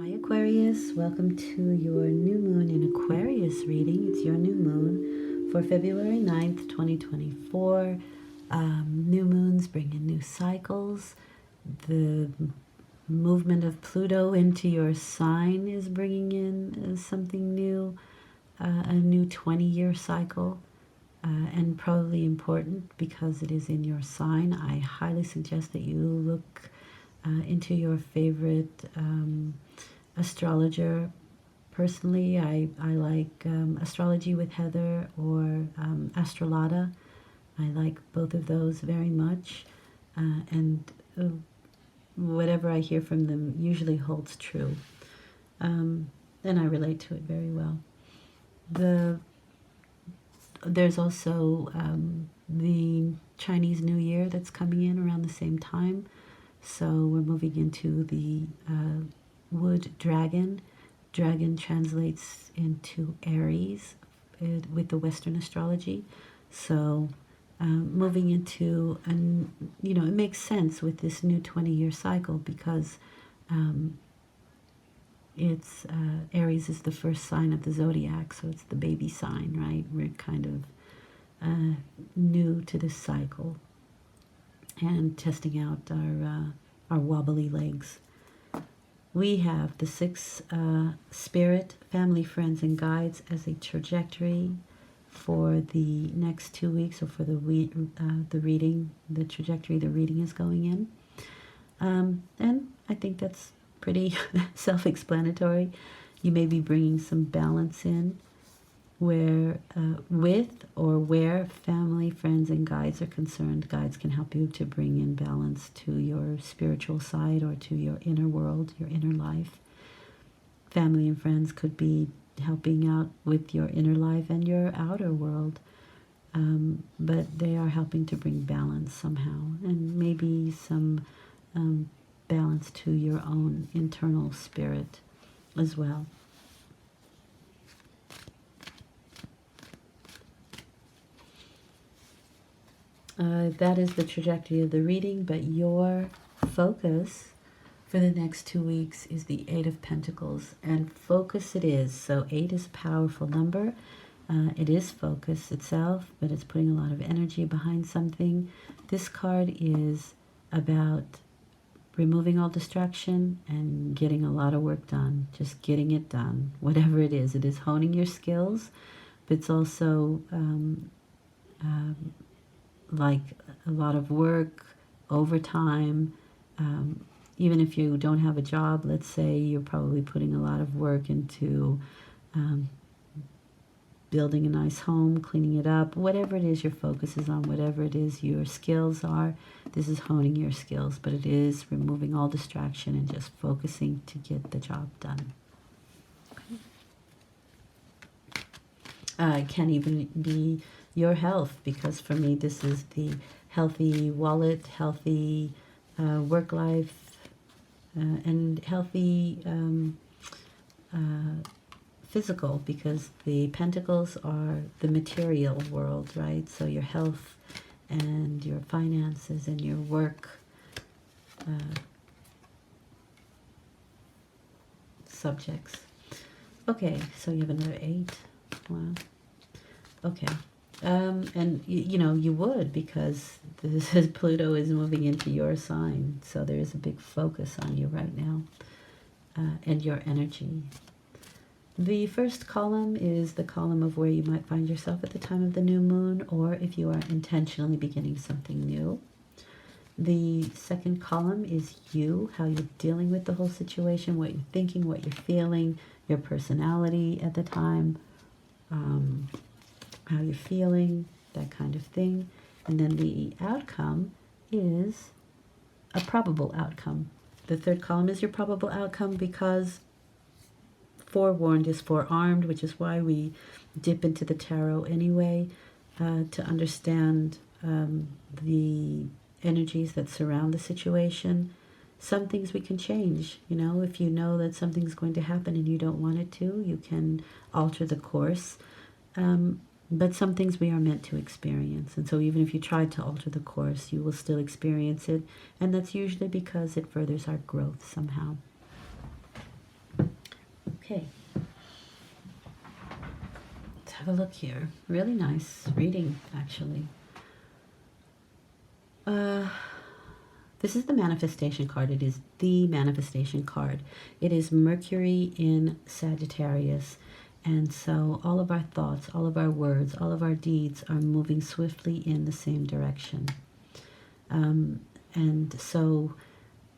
Hi Aquarius, welcome to your new moon in Aquarius reading. It's your new moon for February 9th, 2024. New moons bring in new cycles. The movement of Pluto into your sign is bringing in something new, a new 20-year cycle, and probably important because it is in your sign. I highly suggest that you look into your favorite astrologer. Personally, I like Astrology with Heather or Astrolata. I like both of those very much, and whatever I hear from them usually holds true, and I relate to it very well. There's also the Chinese New Year that's coming in around the same time. So we're moving into the wood dragon. Dragon translates into Aries with the Western astrology. So moving into, it makes sense with this new 20-year cycle because it's Aries is the first sign of the zodiac, so it's the baby sign, right? We're kind of new to this cycle and testing out our wobbly legs. We have the six spirit, family, friends, and guides as a trajectory for the next 2 weeks, or for the reading, the trajectory the reading is going in. And I think that's pretty self-explanatory. You may be bringing some balance in where where family, friends, and guides are concerned. Guides can help you to bring in balance to your spiritual side or to your inner world, your inner life. Family and friends could be helping out with your inner life and your outer world, but they are helping to bring balance somehow, and maybe some balance to your own internal spirit as well. That is the trajectory of the reading, but your focus for the next 2 weeks is the Eight of Pentacles, and focus it is. So 8 is a powerful number. It is focus itself, but it's putting a lot of energy behind something. This card is about removing all distraction and getting a lot of work done, just getting it done, whatever it is. It is honing your skills, but it's also like a lot of work, overtime. Even if you don't have a job, let's say, you're probably putting a lot of work into building a nice home, cleaning it up, whatever it is your focus is on, whatever it is your skills are. This is honing your skills, but it is removing all distraction and just focusing to get the job done. It can even be your health, because for me this is the healthy wallet, healthy work life, and healthy physical, because the pentacles are the material world, right? So your health and your finances and your work subjects. Okay, so you have another 8. Wow. Okay. And you would, because this is Pluto is moving into your sign, so there is a big focus on you right now, and your energy. The first column is the column of where you might find yourself at the time of the new moon, or if you are intentionally beginning something new. The second column is you, how you're dealing with the whole situation, what you're thinking, what you're feeling, your personality at the time, how you're feeling, that kind of thing. And then the outcome is a probable outcome. The third column is your probable outcome, because forewarned is forearmed, which is why we dip into the tarot anyway, to understand the energies that surround the situation. Some things we can change. If you know that something's going to happen and you don't want it to, you can alter the course. But some things we are meant to experience, and so even if you try to alter the course, you will still experience it, and that's usually because it furthers our growth somehow. have a look here. Really nice reading, actually. This is the manifestation card. It is the manifestation card. It is Mercury in Sagittarius. And so all of our thoughts, all of our words, all of our deeds are moving swiftly in the same direction. And so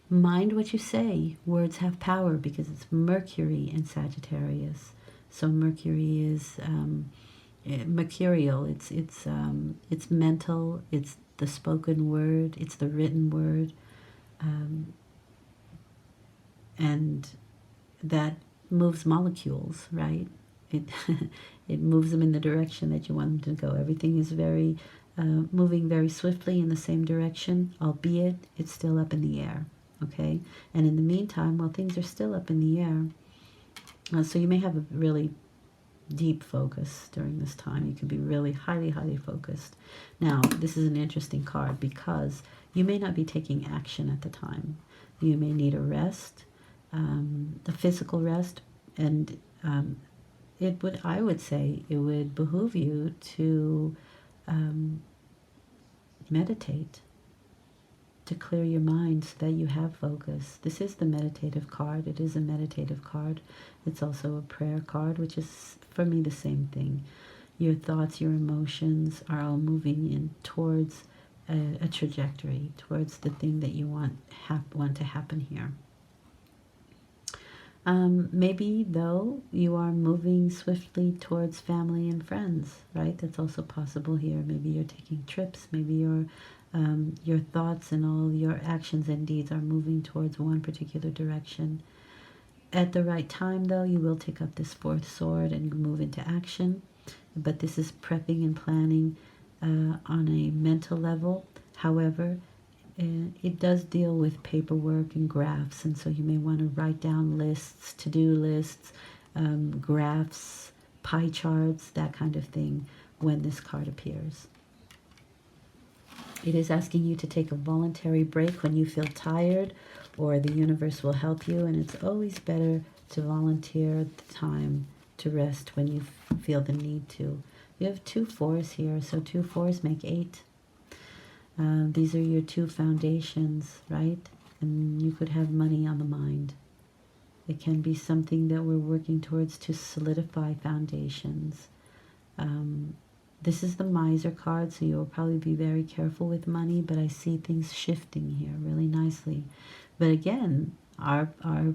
mind what you say. Words have power because it's Mercury in Sagittarius. So Mercury is mercurial. It's mental. It's the spoken word. It's the written word, and that moves molecules, right? It it moves them in the direction that you want them to go. Everything is very moving very swiftly in the same direction, albeit it's still up in the air. Okay, and in the meantime, while things are still up in the air, so you may have a really deep focus during this time. You can be really highly focused. Now, this is an interesting card because you may not be taking action at the time. You may need a rest, a physical rest, and I would say it would behoove you to meditate, to clear your mind so that you have focus. This is the meditative card. It is a meditative card. It's also a prayer card, which is, for me, the same thing. Your thoughts, your emotions are all moving in towards a trajectory, towards the thing that you want to happen here. Maybe, though, you are moving swiftly towards family and friends, right? That's also possible here. Maybe you're taking trips. Maybe your thoughts and all your actions and deeds are moving towards one particular direction. At the right time, though, you will take up this fourth sword and move into action. But this is prepping and planning on a mental level. However, it does deal with paperwork and graphs, and so you may want to write down lists, to-do lists, graphs, pie charts, that kind of thing when this card appears. It is asking you to take a voluntary break when you feel tired, or the universe will help you, and it's always better to volunteer the time to rest when you feel the need to. You have 2 4s here, so 2 4s make 8. These are your 2 foundations, right? And you could have money on the mind. It can be something that we're working towards to solidify foundations. This is the miser card, so you'll probably be very careful with money, but I see things shifting here really nicely. But again, our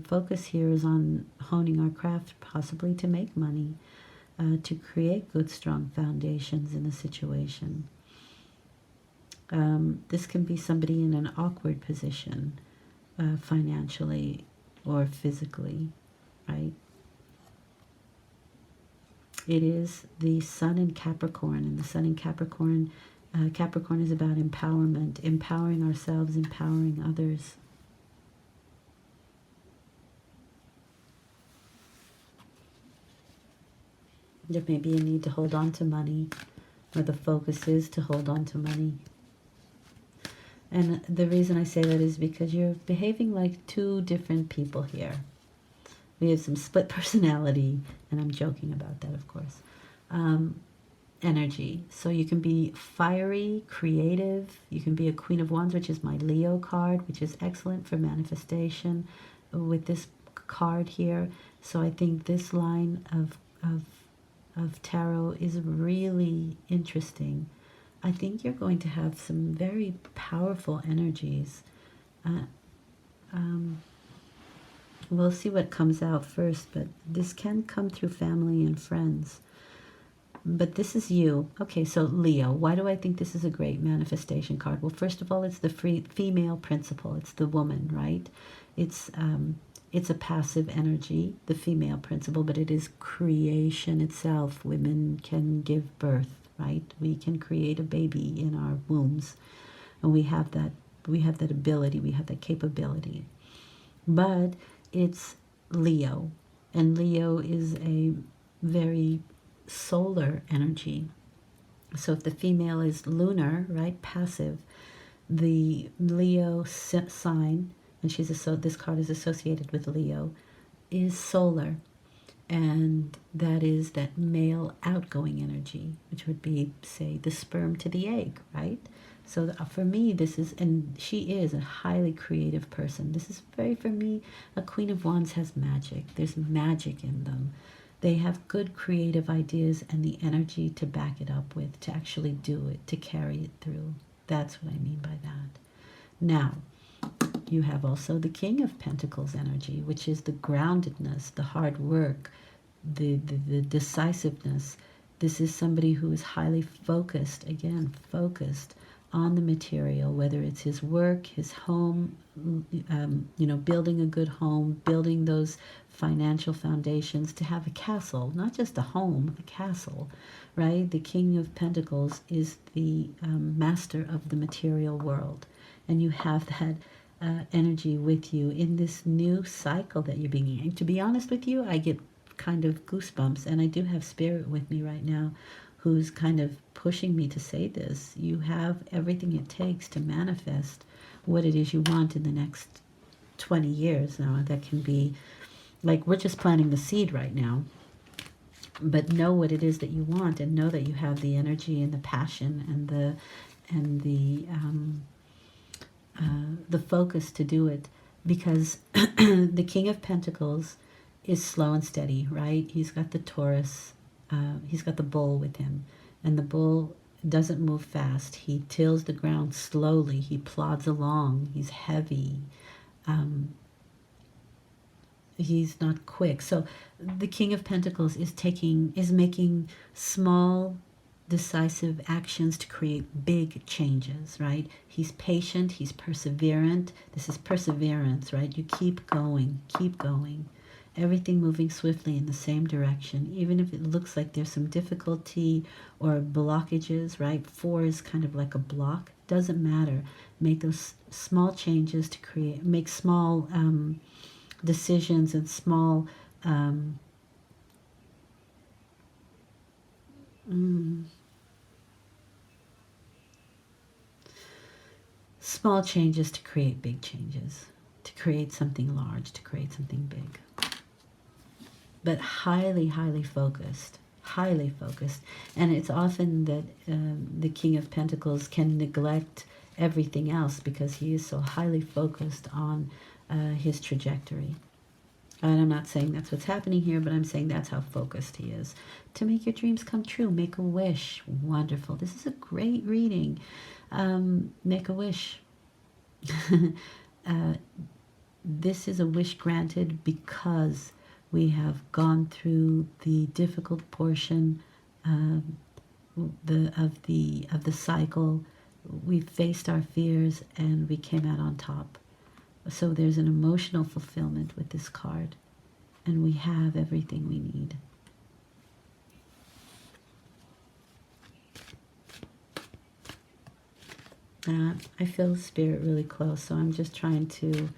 focus here is on honing our craft, possibly to make money, to create good, strong foundations in a situation. This can be somebody in an awkward position, financially or physically, right? It is the sun in Capricorn, and the sun in Capricorn, Capricorn is about empowerment, empowering ourselves, empowering others. There may be a need to hold on to money, or the focus is to hold on to money. And the reason I say that is because you're behaving like 2 different people here. We have some split personality, and I'm joking about that, of course, energy. So you can be fiery, creative. You can be a Queen of Wands, which is my Leo card, which is excellent for manifestation with this card here. So I think this line of tarot is really interesting. I think you're going to have some very powerful energies. We'll see what comes out first, but this can come through family and friends. But this is you. Okay, so Leo, why do I think this is a great manifestation card? Well, first of all, it's the female principle. It's the woman, right? It's a passive energy, the female principle, but it is creation itself. Women can give birth, right? We can create a baby in our wombs, and we have that ability, we have that capability. But it's Leo, and Leo is a very solar energy. So if the female is lunar, right, passive, the Leo sign, and this card is associated with Leo, is solar. And that is that male outgoing energy, which would be, say, the sperm to the egg, right? So for me, this is, and she is a highly creative person. This is very, for me, a Queen of Wands has magic. There's magic in them. They have good creative ideas and the energy to back it up with, to actually do it, to carry it through. That's what I mean by that. Now, you have also the King of Pentacles energy, which is the groundedness, the hard work, the decisiveness. This is somebody who is highly focused, again, focused on the material, whether it's his work, his home, building a good home, building those financial foundations to have a castle, not just a home, a castle, right? The King of Pentacles is the master of the material world. And you have that energy with you in this new cycle that you're beginning. To be honest with you, I get kind of goosebumps, and I do have spirit with me right now who's kind of pushing me to say this. You have everything it takes to manifest what it is you want in the next 20 years. Now, that can be, like, we're just planting the seed right now, but know what it is that you want, and know that you have the energy and the passion and the focus to do it, because the King of Pentacles is slow and steady, right? He's got the Taurus, he's got the bull with him, and the bull doesn't move fast. He tills the ground slowly. He plods along. He's heavy. He's not quick. So the King of Pentacles is making small, decisive actions to create big changes, right? He's patient. He's perseverant. This is perseverance, right? You keep going, keep going. Everything moving swiftly in the same direction, even if it looks like there's some difficulty or blockages, right? 4 is kind of like a block. Doesn't matter. Make those small changes to make small decisions and small small changes to create big changes, to create something large, to create something big. But highly, highly focused, highly focused. And it's often that the King of Pentacles can neglect everything else because he is so highly focused on his trajectory. And I'm not saying that's what's happening here, but I'm saying that's how focused he is. To make your dreams come true, make a wish. Wonderful. This is a great reading. Make a wish. This is a wish granted because we have gone through the difficult portion of the cycle. We faced our fears and we came out on top. So there's an emotional fulfillment with this card, and we have everything we need. I feel spirit really close, so I'm just trying to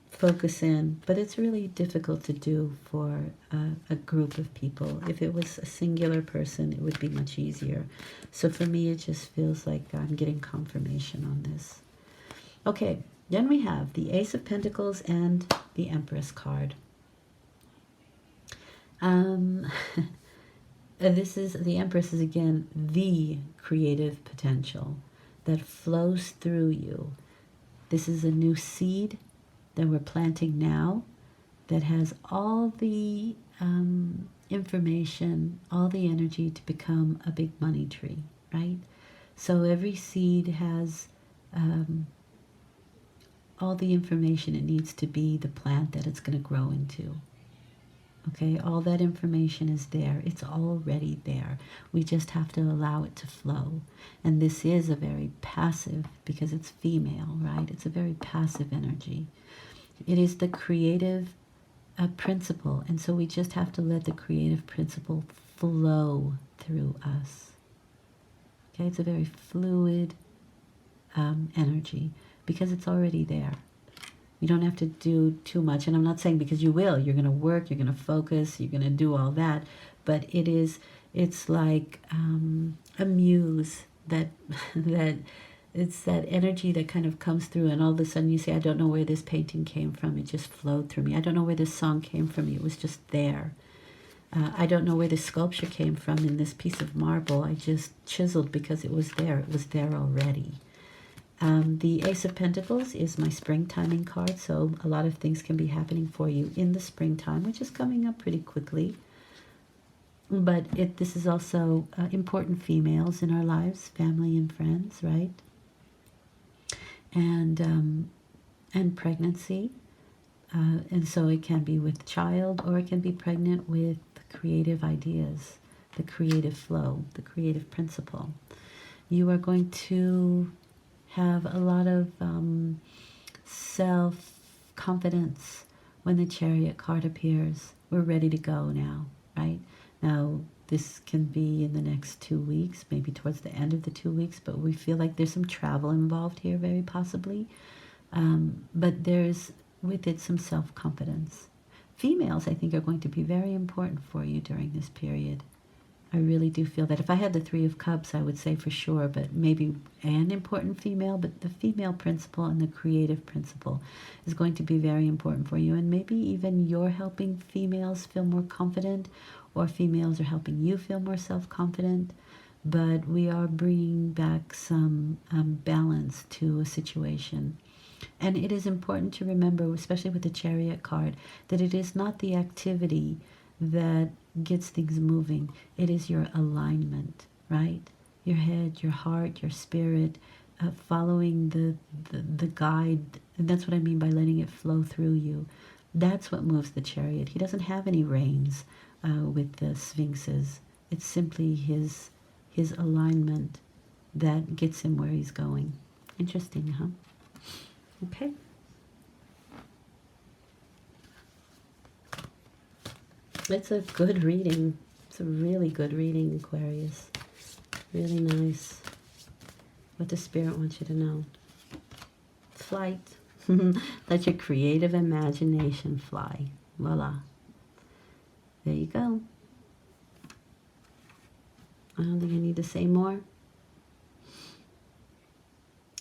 focus in, but it's really difficult to do for a group of people. If it was a singular person, it would be much easier. So for me, it just feels like I'm getting confirmation on this. Okay, then we have the Ace of Pentacles and the Empress card. This is, the Empress is again the creative potential that flows through you. This is a new seed that we're planting now that has all the information, all the energy to become a big money tree, right? So every seed has all the information it needs to be the plant that it's going to grow into. Okay, all that information is there. It's already there. We just have to allow it to flow. And this is a very passive, because it's female, right? It's a very passive energy. It is the creative principle. And so we just have to let the creative principle flow through us. Okay, it's a very fluid energy because it's already there. You don't have to do too much. And I'm not saying because you will. You're going to work, you're going to focus, you're going to do all that. But it's like a muse that it's that energy that kind of comes through, and all of a sudden you say, I don't know where this painting came from. It just flowed through me. I don't know where this song came from. It was just there. I don't know where this sculpture came from in this piece of marble. I just chiseled because it was there. It was there already. The Ace of Pentacles is my spring timing card, so a lot of things can be happening for you in the springtime, which is coming up pretty quickly. But this is also important females in our lives, family and friends, right? And pregnancy. And so it can be with child, or it can be pregnant with creative ideas, the creative flow, the creative principle. You are going to have a lot of self-confidence when the Chariot card appears. We're ready to go now, right? Now, this can be in the next 2 weeks, maybe towards the end of the 2 weeks, but we feel like there's some travel involved here, very possibly. But there's, with it, some self-confidence. Females, I think, are going to be very important for you during this period. I really do feel that. If I had the Three of Cups, I would say for sure, but maybe an important female, but the female principle and the creative principle is going to be very important for you. And maybe even you're helping females feel more confident, or females are helping you feel more self-confident. But we are bringing back some balance to a situation. And it is important to remember, especially with the Chariot card, that it is not the activity that gets things moving. It is your alignment, right? Your head, your heart, your spirit, following the guide. And that's what I mean by letting it flow through you. That's what moves the Chariot. He doesn't have any reins with the Sphinxes. It's simply his alignment that gets him where he's going. Interesting, huh? Okay. It's a good reading. It's a really good reading, Aquarius. Really nice. What does Spirit want you to know? Flight. Let your creative imagination fly. Voila. There you go. I don't think I need to say more.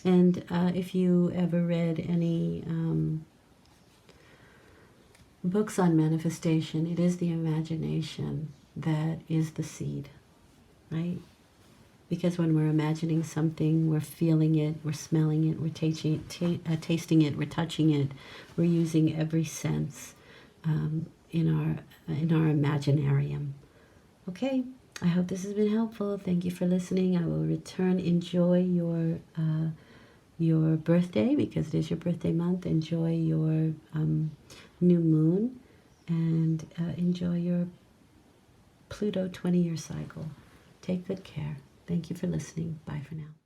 And if you ever read any books on manifestation, it is the imagination that is the seed, right? Because when we're imagining something, we're feeling it, we're smelling it, we're tasting it, we're touching it, we're using every sense in our imaginarium. Okay, I hope this has been helpful. Thank you for listening. I will return. Enjoy your birthday, because it is your birthday month. Enjoy your new moon, and enjoy your Pluto 20-year cycle. Take good care. Thank you for listening. Bye for now.